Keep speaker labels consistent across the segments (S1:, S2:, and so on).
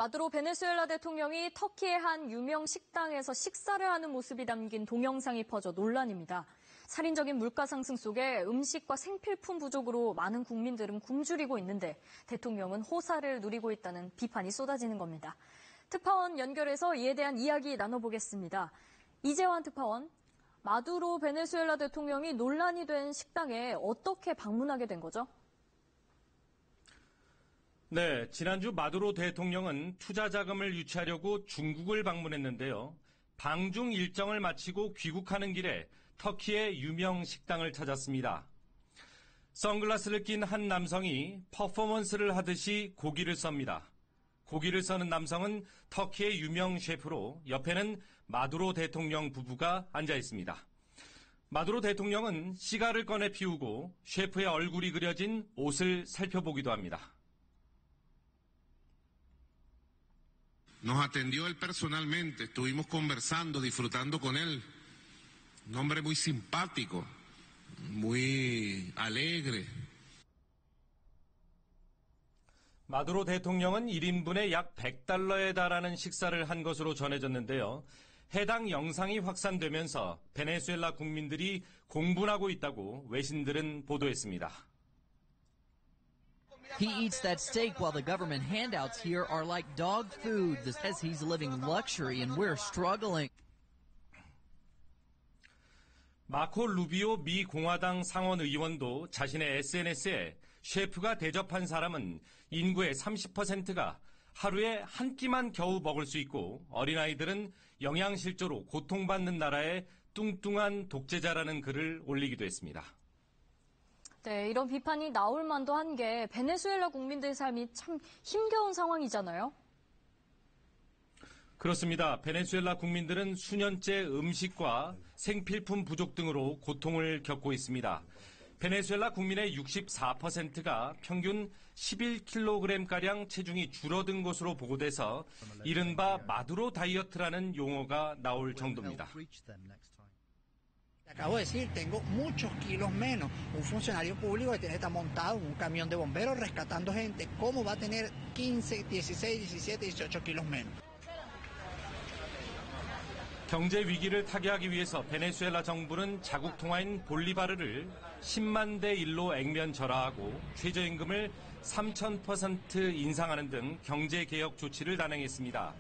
S1: 마두로 베네수엘라 대통령이 터키의 한 유명 식당에서 식사를 하는 모습이 담긴 동영상이 퍼져 논란입니다. 살인적인 물가 상승 속에 음식과 생필품 부족으로 많은 국민들은 굶주리고 있는데 대통령은 호사를 누리고 있다는 비판이 쏟아지는 겁니다. 특파원 연결해서 이에 대한 이야기 나눠보겠습니다. 이재환 특파원, 마두로 베네수엘라 대통령이 논란이 된 식당에 어떻게 방문하게 된 거죠?
S2: 네, 지난주 마두로 대통령은 투자 자금을 유치하려고 중국을 방문했는데요. 방중 일정을 마치고 귀국하는 길에 터키의 유명 식당을 찾았습니다. 선글라스를 낀 한 남성이 퍼포먼스를 하듯이 고기를 썹니다. 고기를 써는 남성은 터키의 유명 셰프로 옆에는 마두로 대통령 부부가 앉아 있습니다. 마두로 대통령은 시가를 꺼내 피우고 셰프의 얼굴이 그려진 옷을 살펴보기도 합니다.
S3: Nos atendió él personalmente, estuvimos conversando, disfrutando con él. Un hombre muy simpático, muy alegre.
S2: 마두로 대통령은 1인분에 약 $100에 달하는 식사를 한 것으로 전해졌는데요. 해당 영상이 확산되면서 베네수엘라 국민들이 공분하고 있다고 외신들은 보도했습니다.
S4: He eats that steak while the government handouts here are like dog food. This says he's living luxury and we're struggling.
S2: 마코 루비오 미 공화당 상원 의원도 자신의 SNS에 셰프가 대접한 사람은 인구의 30%가 하루에 한 끼만 겨우 먹을 수 있고 어린아이들은 영양실조로 고통받는 나라의 뚱뚱한 독재자라는 글을 올리기도 했습니다.
S1: 네, 이런 비판이 나올 만도 한 게 베네수엘라 국민들의 삶이 참 힘겨운 상황이잖아요.
S2: 그렇습니다. 베네수엘라 국민들은 수년째 음식과 생필품 부족 등으로 고통을 겪고 있습니다. 베네수엘라 국민의 64%가 평균 11kg가량 체중이 줄어든 것으로 보고돼서 이른바 마두로 다이어트라는 용어가 나올 정도입니다.
S5: Acabo de decir, tengo muchos kilos menos. Un funcionario público que tiene que estar montado en un camión de bomberos rescatando gente, ¿cómo va a tener 15, 16, 17, 18 kilos menos?
S2: 경제 위기를 타개하기 위해서 베네수엘라 정부는 자국 통화인 볼리바르를 10만 대 1로 액면 절하하고 최저임금을 3,000% 인상하는 등 경제개혁 조치를 단행했습니다.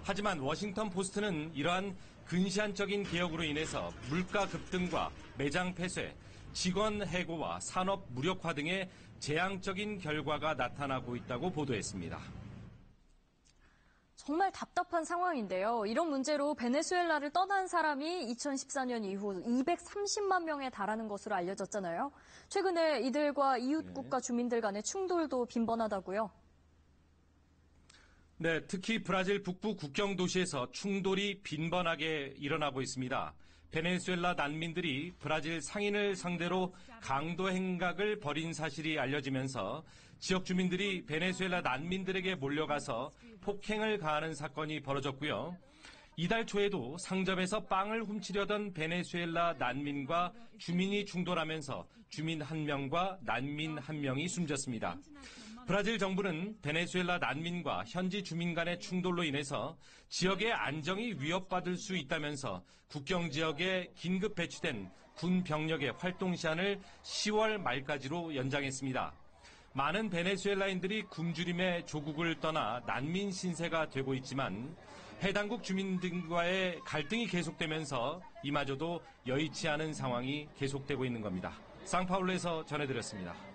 S2: 하지만 워싱턴 포스트는 이러한 근시안적인 개혁으로 인해서 물가 급등과 매장 폐쇄, 직원 해고와 산업 무력화 등의 재앙적인 결과가 나타나고 있다고 보도했습니다.
S1: 정말 답답한 상황인데요. 이런 문제로 베네수엘라를 떠난 사람이 2014년 이후 230만 명에 달하는 것으로 알려졌잖아요. 최근에 이들과 이웃 국가 주민들 간의 충돌도 빈번하다고요.
S2: 네, 특히 브라질 북부 국경 도시에서 충돌이 빈번하게 일어나고 있습니다. 베네수엘라 난민들이 브라질 상인을 상대로 강도 행각을 벌인 사실이 알려지면서 지역 주민들이 베네수엘라 난민들에게 몰려가서 폭행을 가하는 사건이 벌어졌고요. 이달 초에도 상점에서 빵을 훔치려던 베네수엘라 난민과 주민이 충돌하면서 주민 1명과 난민 1명이 숨졌습니다. 브라질 정부는 베네수엘라 난민과 현지 주민 간의 충돌로 인해서 지역의 안정이 위협받을 수 있다면서 국경 지역에 긴급 배치된 군 병력의 활동 시한을 10월 말까지로 연장했습니다. 많은 베네수엘라인들이 굶주림의 조국을 떠나 난민 신세가 되고 있지만 해당국 주민들과의 갈등이 계속되면서 이마저도 여의치 않은 상황이 계속되고 있는 겁니다. 상파울루에서 전해드렸습니다.